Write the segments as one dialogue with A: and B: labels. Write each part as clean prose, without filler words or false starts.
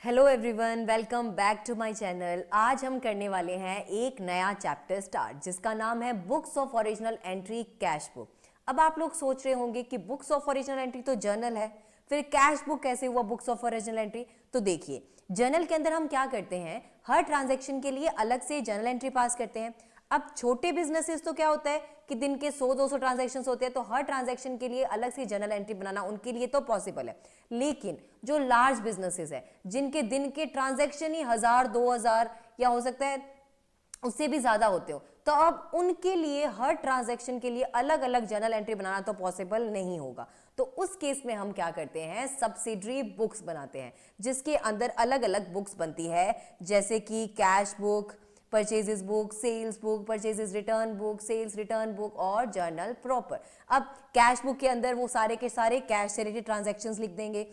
A: Hello everyone, welcome back to my channel. आज हम करने वाले हैं एक नया चैप्टर स्टार्ट जिसका नाम है books of original entry cash book. अब आप लोग सोच रहे होंगे कि बुक्स ऑफ ओरिजिनल एंट्री तो जर्नल है, फिर कैश बुक कैसे हुआ बुक्स ऑफ ओरिजिनल एंट्री। तो देखिए, जर्नल के अंदर हम क्या करते हैं, हर ट्रांजेक्शन के लिए अलग से जर्नल एंट्री पास करते हैं। अब छोटे बिजनेसेस तो क्या होता है कि दिन के 100-200 ट्रांजैक्शंस होते हैं, तो हर ट्रांजैक्शन के लिए अलग से जर्नल एंट्री बनाना उनके लिए तो पॉसिबल है। लेकिन जो लार्ज बिजनेसेस है, जिनके दिन के ट्रांजैक्शन ही 1000-2000 या हो सकता है उससे भी ज्यादा होते हो, तो अब उनके लिए हर ट्रांजैक्शन के लिए अलग अलग जर्नल एंट्री बनाना तो पॉसिबल नहीं होगा। तो उस केस में हम क्या करते हैं, सब्सिडरी बुक्स बनाते हैं जिसके अंदर अलग अलग बुक्स बनती है, जैसे कि cash book, purchases book, sales book, purchases return book, sales return book और जर्नल प्रॉपर। अब कैश बुक के अंदर वो सारे के सारे कैश से रिलेटेड ट्रांजैक्शंस लिख देंगे,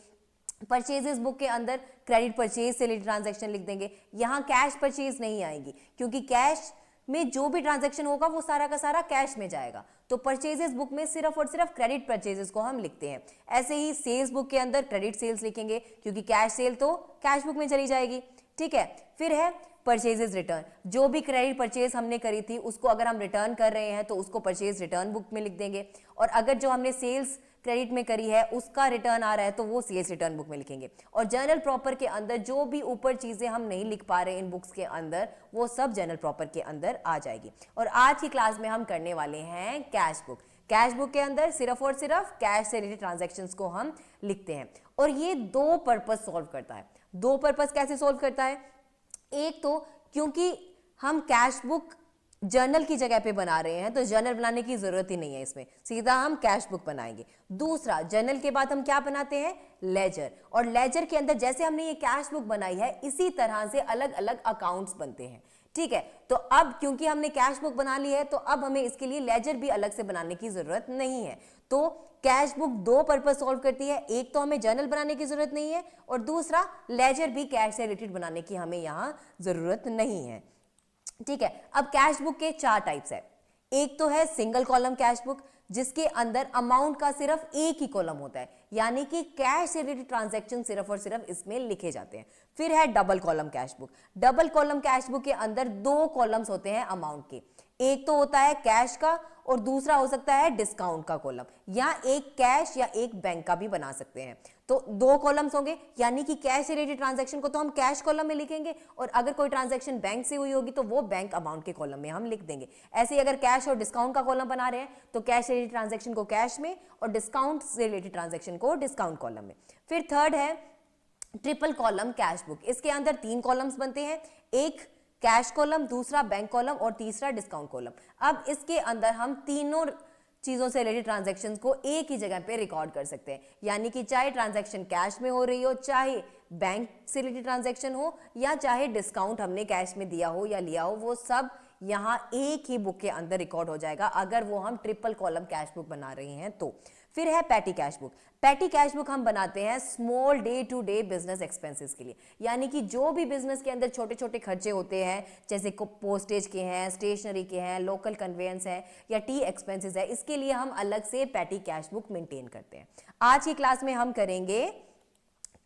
A: परचेजेस बुक के अंदर क्रेडिट परचेज से रिलेटेड ट्रांजैक्शन लिख देंगे। यहाँ कैश परचेज नहीं आएगी क्योंकि कैश में जो भी ट्रांजैक्शन होगा वो सारा का सारा कैश में जाएगा, तो परचेजेस बुक में सिर्फ और सिर्फ क्रेडिट परचेजेस को हम लिखते हैं। ऐसे ही सेल्स बुक के अंदर क्रेडिट सेल्स लिखेंगे क्योंकि कैश सेल तो कैश बुक में चली जाएगी। ठीक है, फिर है परचेजेस रिटर्न, जो भी क्रेडिट परचेज हमने करी थी उसको अगर हम रिटर्न कर रहे हैं तो उसको परचेज रिटर्न बुक में लिख देंगे, और अगर जो हमने सेल्स क्रेडिट में करी है उसका रिटर्न आ रहा है तो वो सेल्स रिटर्न बुक में लिखेंगे। और जर्नल प्रॉपर के अंदर जो भी ऊपर चीजें हम नहीं लिख पा रहे इन बुक्स के अंदर, वो सब जर्नल प्रॉपर के अंदर आ जाएगी। और आज की क्लास में हम करने वाले हैं कैश बुक। कैश बुक के अंदर सिर्फ और सिर्फ कैश से रिलेटेड ट्रांजैक्शंस को हम लिखते हैं, और ये दो पर्पस सॉल्व करता है। दो पर्पस कैसे सॉल्व करता है, एक तो क्योंकि हम कैश बुक जर्नल की जगह पे बना रहे हैं तो जर्नल बनाने की जरूरत ही नहीं है, इसमें सीधा हम कैश बुक बनाएंगे। दूसरा, जर्नल के बाद हम क्या बनाते हैं, लेजर, और लेजर के अंदर जैसे हमने ये कैश बुक बनाई है इसी तरह से अलग अलग अकाउंट्स बनते हैं। ठीक है, तो अब क्योंकि हमने कैश बुक बना ली है तो अब हमें इसके लिए लेजर भी अलग से बनाने की जरूरत नहीं है। तो कैश बुक दो पर्पस सॉल्व करती है, एक तो हमें जर्नल बनाने की जरूरत नहीं है, और दूसरा लेजर भी कैश से रिलेटेड बनाने की हमें यहां जरूरत नहीं है। ठीक है, अब कैश बुक के चार टाइप्स है। एक तो है सिंगल कॉलम कैश बुक, जिसके अंदर अमाउंट का सिर्फ एक ही कॉलम होता है, यानी कि कैश से रिलेटेड ट्रांजैक्शन सिर्फ और सिर्फ इसमें लिखे जाते हैं। फिर है double column cash book. Double column cash book के अंदर दो कॉलम्स होते हैं अमाउंट के, एक तो होता है कैश का और दूसरा हो सकता है डिस्काउंट का कॉलम, या एक कैश या एक बैंक का भी बना सकते हैं। तो दो कॉलम्स होंगे, यानी कि कैश से रिलेटेड ट्रांजैक्शन को तो हम कैश कॉलम में लिखेंगे, और अगर कोई ट्रांजैक्शन बैंक से हुई होगी तो वो बैंक अमाउंट के कॉलम में हम लिख देंगे। ऐसे ही अगर कैश और डिस्काउंट का कॉलम बना रहे हैं तो कैश से रिलेटेड ट्रांजैक्शन को कैश में और डिस्काउंट से रिलेटेड ट्रांजैक्शन को डिस्काउंट कॉलम में। फिर थर्ड है ट्रिपल कॉलम कैश बुक। इसके अंदर तीन कॉलम्स बनते हैं, एक कैश कॉलम, दूसरा बैंक कॉलम और तीसरा डिस्काउंट कॉलम। अब इसके अंदर हम तीनों चीजों से रिलेटेड ट्रांजैक्शंस को एक ही जगह पे रिकॉर्ड कर सकते हैं, यानी कि चाहे ट्रांजैक्शन कैश में हो रही हो, चाहे बैंक से रिलेटेड ट्रांजैक्शन हो, या चाहे डिस्काउंट हमने कैश में दिया हो या लिया हो, वो सब यहाँ एक ही बुक के अंदर रिकॉर्ड हो जाएगा अगर वो हम ट्रिपल कॉलम कैश बुक बना रहे हैं तो। फिर है petty cash book. Petty cash book हम बनाते हैं small day to day business expenses के लिए, यानी कि जो भी बिजनेस के अंदर छोटे छोटे खर्चे होते हैं, जैसे पोस्टेज के हैं, स्टेशनरी के हैं, लोकल कन्वेंस है या टी एक्सपेंसेस है, इसके लिए हम अलग से पैटी कैश बुक मेंटेन करते हैं। आज की क्लास में हम करेंगे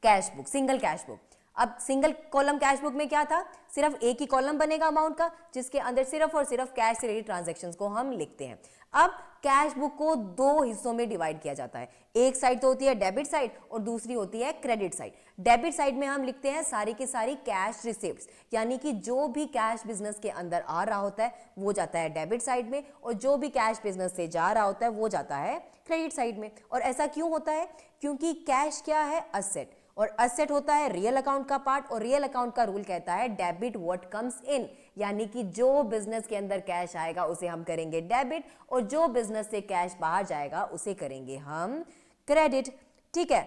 A: cash book, single cash book. अब सिंगल कॉलम कैश बुक में क्या था, सिर्फ एक ही कॉलम बनेगा अमाउंट का, जिसके अंदर सिर्फ और सिर्फ कैश से रिलेटेड ट्रांजैक्शंस को हम लिखते हैं। अब कैश बुक को दो हिस्सों में डिवाइड किया जाता है, एक साइड तो होती है डेबिट साइड और दूसरी होती है क्रेडिट साइड। डेबिट साइड में हम लिखते हैं सारी की सारी कैश रिसिप्ट्स, यानी कि जो भी कैश बिजनेस के अंदर आ रहा होता है वो जाता है डेबिट साइड में, और जो भी कैश बिजनेस से जा रहा होता है वो जाता है क्रेडिट साइड में। और ऐसा क्यों होता है, क्योंकि कैश क्या है, असेट, और असेट होता है रियल अकाउंट का पार्ट, और रियल अकाउंट का रूल कहता है डेबिट व्हाट कम्स इन, यानी कि जो बिजनेस के अंदर कैश आएगा उसे हम करेंगे डेबिट, और जो बिजनेस से कैश बाहर जाएगा उसे करेंगे हम क्रेडिट। ठीक है,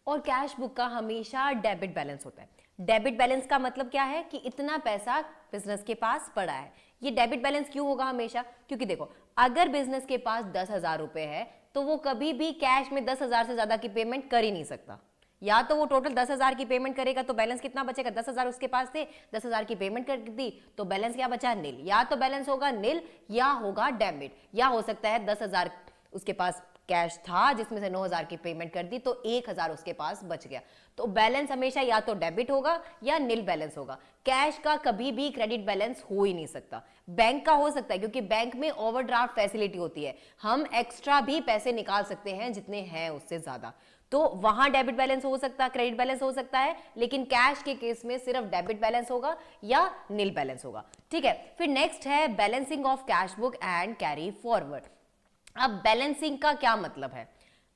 A: और कैश बुक का हमेशा डेबिट बैलेंस होता है। डेबिट बैलेंस का मतलब क्या है कि इतना पैसा बिजनेस के पास पड़ा है। ये डेबिट बैलेंस क्यों होगा हमेशा, क्योंकि देखो, अगर बिजनेस के पास 10,000 रुपए है तो वो कभी भी कैश में 10,000 से ज्यादा की पेमेंट कर ही नहीं सकता। या तो वो टोटल 10,000 की पेमेंट करेगा तो बैलेंस कितना बचेगा, 10,000 उसके पास थे, 10,000 की पेमेंट कर दी तो बैलेंस क्या बचा, नील। या तो बैलेंस होगा नील या होगा डेबिट, या हो सकता है 10,000 उसके पास कैश था जिसमें से 9,000 की पेमेंट कर दी, तो 1,000 उसके पास बच गया। तो बैलेंस हमेशा या तो डेबिट होगा या नील बैलेंस होगा। कैश का कभी भी क्रेडिट बैलेंस हो ही नहीं सकता। बैंक का हो सकता है क्योंकि बैंक में ओवरड्राफ्ट फैसिलिटी होती है, हम एक्स्ट्रा भी पैसे निकाल सकते हैं जितने हैं उससे ज्यादा, तो वहां डेबिट बैलेंस हो सकता है, क्रेडिट बैलेंस हो सकता है, लेकिन कैश के केस में सिर्फ डेबिट बैलेंस होगा या नील बैलेंस होगा। ठीक है, फिर नेक्स्ट है balancing of cash book and carry forward. अब बैलेंसिंग का क्या मतलब है?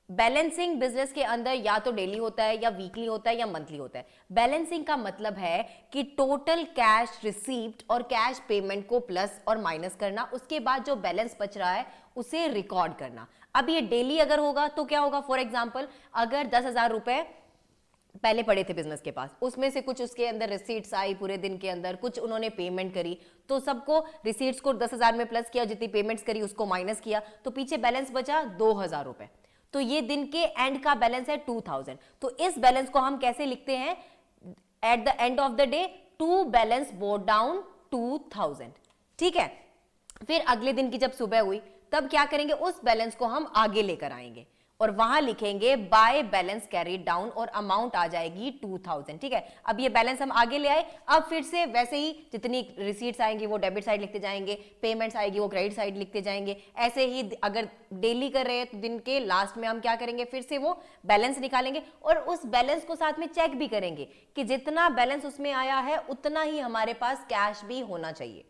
A: बैलेंसिंग बिजनेस के अंदर या तो डेली होता है या वीकली होता है या मंथली होता है। बैलेंसिंग का मतलब है कि टोटल कैश रिसीव्ड और कैश पेमेंट को प्लस और माइनस करना, उसके बाद जो बैलेंस बच रहा है उसे रिकॉर्ड करना। अब ये डेली अगर होगा तो क्या होगा? फॉर एग्जाम्पल अगर 10,000 रुपए पहले पड़े थे बिजनेस के पास, उसमें से कुछ उसके अंदर रिसीट्स आई पूरे दिन के अंदर, कुछ उन्होंने पेमेंट करी, तो सबको रिसीट्स को 10,000 में प्लस किया, जितनी पेमेंट्स करी उसको माइनस किया, तो पीछे बैलेंस बचा 2,000 रुपए। तो ये दिन के एंड का बैलेंस है 2,000। तो इस बैलेंस को हम कैसे लिखते हैं? At the end of the day to balance bought down 2,000। ठीक है, फिर अगले दिन की जब सुबह हुई तब क्या करेंगे? उस बैलेंस को हम आगे लेकर आएंगे और वहां लिखेंगे बाय बैलेंस कैरी डाउन और अमाउंट आ जाएगी 2,000। ठीक है, अब ये बैलेंस हम आगे ले आए, अब फिर से वैसे ही जितनी रिसीट्स आएंगी वो डेबिट साइड लिखते जाएंगे, पेमेंट्स आएगी वो क्रेडिट साइड लिखते जाएंगे। ऐसे ही अगर डेली कर रहे हैं तो दिन के लास्ट में हम क्या करेंगे? फिर से वो बैलेंस निकालेंगे और उस बैलेंस को साथ में चेक भी करेंगे कि जितना बैलेंस उसमें आया है उतना ही हमारे पास कैश भी होना चाहिए।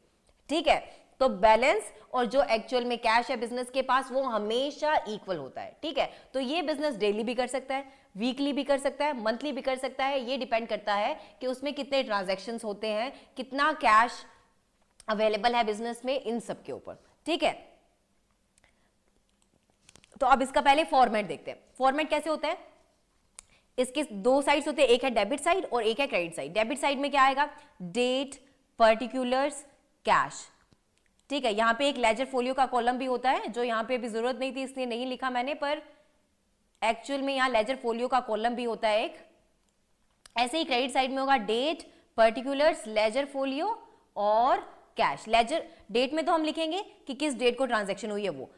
A: ठीक है, तो बैलेंस और जो एक्चुअल में कैश है बिजनेस के पास वो हमेशा इक्वल होता है। ठीक है, तो ये बिजनेस डेली भी कर सकता है, वीकली भी कर सकता है, मंथली भी कर सकता है। ये डिपेंड करता है कि उसमें कितने ट्रांजैक्शंस होते हैं, कितना कैश अवेलेबल है बिजनेस में, इन सब के ऊपर। ठीक है, तो अब इसका पहले फॉर्मेट देखते हैं। फॉर्मेट कैसे होता है? इसके दो साइड्स होते हैं, एक है डेबिट साइड और एक है क्रेडिट साइड। डेबिट साइड में क्या आएगा? Date, particulars, cash. ठीक है, यहां पे एक लेजर फोलियो का कॉलम भी होता है, जो यहां पे भी जरूरत नहीं थी इसलिए नहीं लिखा मैंने, पर एक्चुअल में यहां लेजर फोलियो का कॉलम भी होता है एक। ऐसे ही क्रेडिट साइड में होगा डेट, पर्टिकुलर्स, लेजर फोलियो और कैश। लेजर डेट में तो हम लिखेंगे कि किस डेट को ट्रांजैक्शन हुई है वो।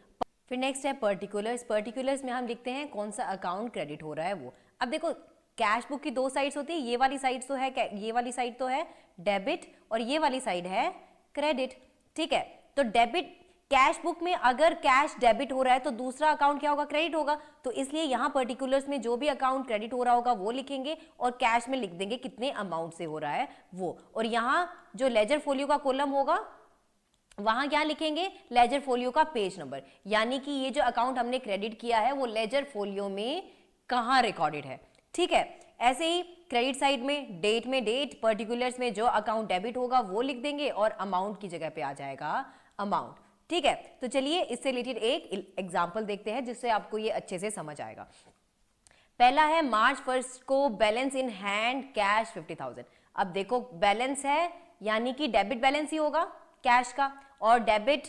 A: फिर नेक्स्ट है पर्टिकुलर्स। पर्टिकुलर्स में हम लिखते हैं कौन सा अकाउंट क्रेडिट हो रहा है वो। अब देखो, कैश बुक की दो साइड्स होती है, ये वाली साइड तो है, ये वाली साइड तो है डेबिट और ये वाली साइड है क्रेडिट। ठीक है, तो डेबिट कैश बुक में अगर कैश डेबिट हो रहा है तो दूसरा अकाउंट क्या होगा? क्रेडिट होगा। तो इसलिए यहां पर्टिकुलर्स में जो भी अकाउंट क्रेडिट हो रहा होगा वो लिखेंगे और कैश में लिख देंगे कितने अमाउंट से हो रहा है वो। और यहां जो लेजर फोलियो का कॉलम होगा वहां क्या लिखेंगे? लेजर फोलियो का पेज नंबर, यानी कि ये जो अकाउंट हमने क्रेडिट किया है वो लेजर फोलियो में कहां रिकॉर्डेड है। ठीक है, ऐसे ही क्रेडिट साइड में डेट, पर्टिकुलर्स में जो अकाउंट डेबिट होगा वो लिख देंगे और अमाउंट की जगह पे आ जाएगा अमाउंट। ठीक है, तो चलिए इससे रिलेटेड एक एग्जांपल देखते हैं जिससे आपको ये अच्छे से समझ आएगा। पहला है मार्च 1 को बैलेंस इन हैंड कैश 50,000। अब देखो बैलेंस है यानी कि डेबिट बैलेंस ही होगा कैश का, और डेबिट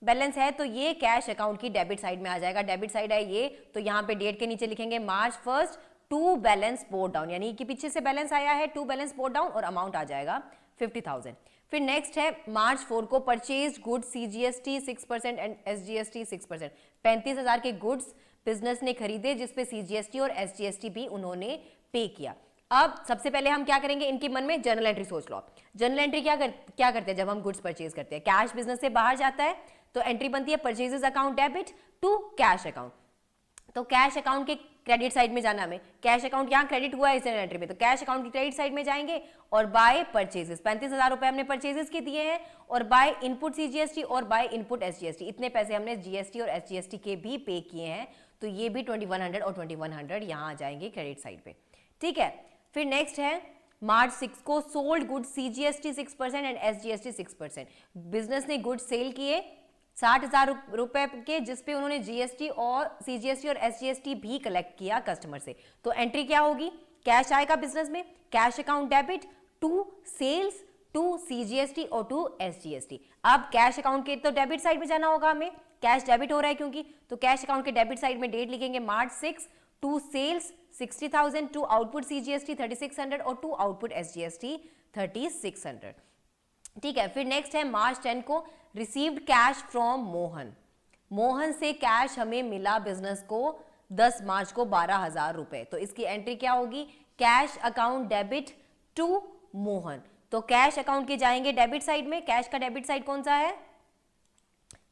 A: बैलेंस है तो ये कैश अकाउंट की डेबिट साइड में आ जाएगा। डेबिट साइड है ये, तो यहाँ पे डेट के नीचे लिखेंगे मार्च 1 टू बैलेंस बोट डाउन, यानी कि पीछे से बैलेंस आया है टू बैलेंस बोट डाउन और अमाउंट आ जाएगा 50,000। फिर नेक्स्ट है मार्च 4 को purchase goods CGST 6% and SGST 6%। 35,000 के गुड्स बिजनेस ने खरीदे जिसपे CGST और SGST भी उन्होंने पे किया। अब सबसे पहले हम क्या करेंगे? इनके मन में जर्नल एंट्री सोच लो। जर्नल एंट्री क्या करते हैं जब हम गुड्स परचेज करते हैं? कैश बिजनेस से बाहर जाता है तो एंट्री बनती है purchases account debit to cash account. तो कैश अकाउंट के क्रेडिट साइड में जाना हमें, कैश अकाउंट यहाँ क्रेडिट हुआ है इस जर्नल एंट्री में, तो कैश अकाउंट की क्रेडिट साइड में जाएंगे और बाय परचेजेस 35,000 रुपए हमने परचेजेस के दिए हैं और बाय इनपुट CGST और बाय इनपुट SGST इतने पैसे हमने GST और SGST के भी पे किए हैं, तो ये भी 2100 और 2100 यहाँ आ जाएंगे क्रेडिट साइड पे। ठीक है, फिर नेक्स्ट है मार्च 6 को sold goods CGST 6% and SGST 6%। Business ने गुड्स सेल किए 60,000 रुपए के, जिसपे उन्होंने GST और CGST और SGST भी कलेक्ट किया कस्टमर से। तो एंट्री क्या होगी? कैश आएगा बिजनेस में, cash account debit to sales to CGST और टू SGST। अब कैश अकाउंट के तो डेबिट साइड में जाना होगा हमें, कैश डेबिट हो रहा है क्योंकि, तो कैश अकाउंट के डेबिट साइड में डेट लिखेंगे March 6 to sales 60,000 to output CGST 3600 और टू आउटपुट SGST 3600। ठीक है, फिर नेक्स्ट है मार्च 10 को received cash from Mohan. Mohan से कैश हमें मिला बिजनेस को 10 मार्च को 12,000 रुपए, तो इसकी एंट्री क्या होगी, cash account debit to Mohan. तो कैश अकाउंट के जाएंगे डेबिट साइड में, कैश का डेबिट साइड कौन सा है,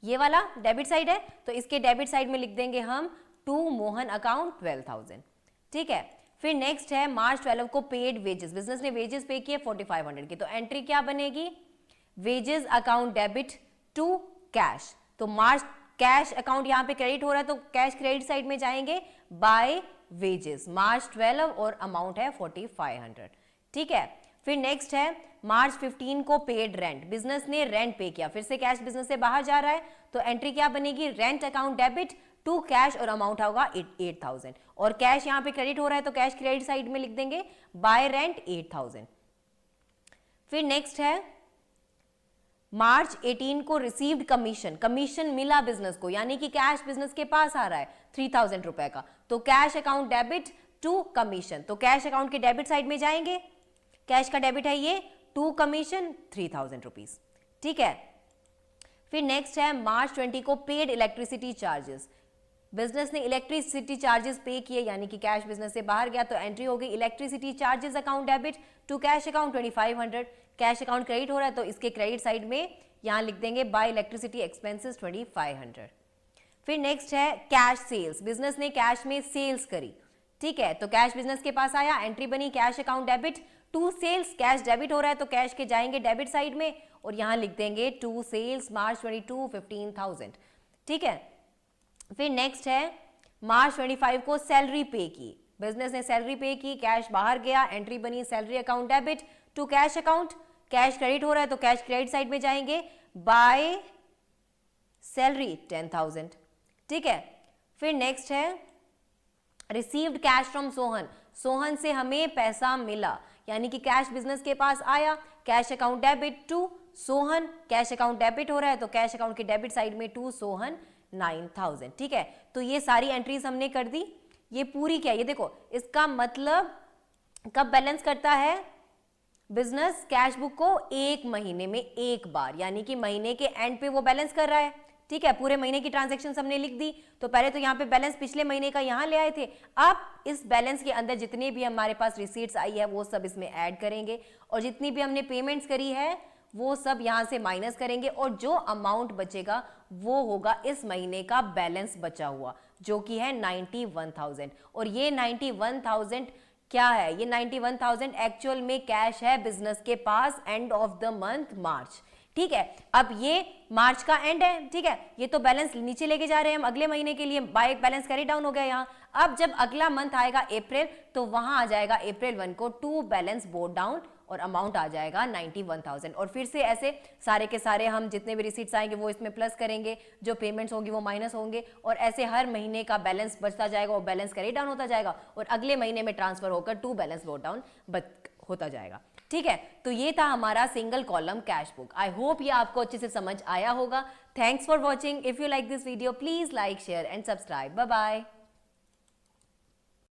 A: ये वाला डेबिट साइड है, तो इसके डेबिट साइड में लिख देंगे हम टू मोहन अकाउंट 12,000। ठीक है, फिर नेक्स्ट है मार्च 12 को पेड वेजेस, बिजनेस ने वेजेस पे किए 4500 की, तो एंट्री क्या बनेगी, wages account debit to cash. तो मार्च कैश अकाउंट यहां पे क्रेडिट हो रहा है, तो कैश क्रेडिट साइड में जाएंगे बाय वेजेस मार्च 12 और अमाउंट है 4500। ठीक है, फिर नेक्स्ट है मार्च 15 को पेड रेंट, बिजनेस ने रेंट पे किया, फिर से कैश बिजनेस से बाहर जा रहा है, तो एंट्री क्या बनेगी, rent account debit to cash और अमाउंट होगा 8000, और कैश यहां पे क्रेडिट हो रहा है तो कैश क्रेडिट साइड में लिख देंगे बाय रेंट 8000। फिर नेक्स्ट है मार्च 18 को रिसीव्ड कमीशन, कमीशन मिला बिजनेस को, यानी कि कैश बिजनेस के पास आ रहा है 3000 रुपए का, तो cash account debit to commission, तो कैश अकाउंट के डेबिट साइड में जाएंगे, कैश का डेबिट है ये टू कमीशन 3000 रुपीज। ठीक है, फिर नेक्स्ट है मार्च 20 को पेड इलेक्ट्रिसिटी चार्जेस, बिजनेस ने इलेक्ट्रिसिटी चार्जेस पे किए, यानी कि कैश बिजनेस से बाहर गया, तो एंट्री हो गई electricity charges account debit to cash account 2500, cash account credit हो रहा है तो इसके क्रेडिट साइड में यहां लिख देंगे बाय इलेक्ट्रिसिटी एक्सपेंसेस 2500। फिर नेक्स्ट है कैश सेल्स, बिजनेस ने कैश में सेल्स करी। ठीक है, तो कैश बिजनेस के पास आया, एंट्री बनी cash account debit to sales, cash debit हो रहा है तो कैश के जाएंगे डेबिट साइड में और यहां लिख देंगे टू सेल्स मार्च 22 15,000। ठीक है, फिर नेक्स्ट है मार्च 25 को सैलरी पे की, बिजनेस ने सैलरी पे की, कैश बाहर गया, एंट्री बनी salary account debit to cash account, cash credit हो रहा है तो कैश क्रेडिट साइड में जाएंगे बाय सैलरी 10,000। ठीक है, फिर नेक्स्ट है received cash from Sohan, Sohan से हमें पैसा मिला, यानी कि कैश बिजनेस के पास आया, cash account debit to Sohan, cash account debit हो रहा है तो कैश अकाउंट के डेबिट साइड में टू सोहन 9000। ठीक है, तो ये सारी एंट्रीज हमने कर दी। ये पूरी क्या है, ये देखो, इसका मतलब कब बैलेंस करता है बिजनेस कैश बुक को, एक महीने में एक बार, यानी कि महीने के एंड पे वो बैलेंस कर रहा है। ठीक है, पूरे महीने की ट्रांजैक्शन हमने लिख दी, तो पहले तो यहाँ पे बैलेंस पिछले महीने का यहाँ ले आए थे, अब इस बैलेंस के अंदर जितने भी हमारे पास रिसीट्स आई है वो सब इसमें ऐड करेंगे, और जितनी भी हमने पेमेंट्स करी है वो सब यहाँ से माइनस करेंगे, और जो अमाउंट बचेगा वो होगा इस महीने का बैलेंस बचा हुआ, जो कि है 91,000। और ये 91,000 क्या है, ये 91,000 एक्चुअल में कैश है बिजनेस के पास एंड ऑफ द मंथ मार्च। ठीक है, अब ये मार्च का एंड है। ठीक है, ये तो बैलेंस नीचे लेके जा रहे हैं हम अगले महीने के लिए, बाय बैलेंस कैरी डाउन हो गया यहाँ। अब जब अगला मंथ आएगा अप्रैल, तो वहां आ जाएगा अप्रैल 1 को टू बैलेंस बोर्ड डाउन और अमाउंट आ जाएगा 91,000। और फिर से ऐसे सारे के सारे हम जितने भी रिसीट्स आएंगे वो इसमें प्लस करेंगे, जो पेमेंट्स होंगी वो माइनस होंगे, और ऐसे हर महीने का बैलेंस बचता जाएगा और बैलेंस कैरी डाउन होता जाएगा, और अगले महीने में ट्रांसफर होकर टू बैलेंस बोर्ड डाउन होता जाएगा। ठीक है, तो ये था हमारा single column cash book. I hope ये आपको अच्छे से समझ आया होगा। Thanks for watching. If you like this video please like share and subscribe. Bye bye.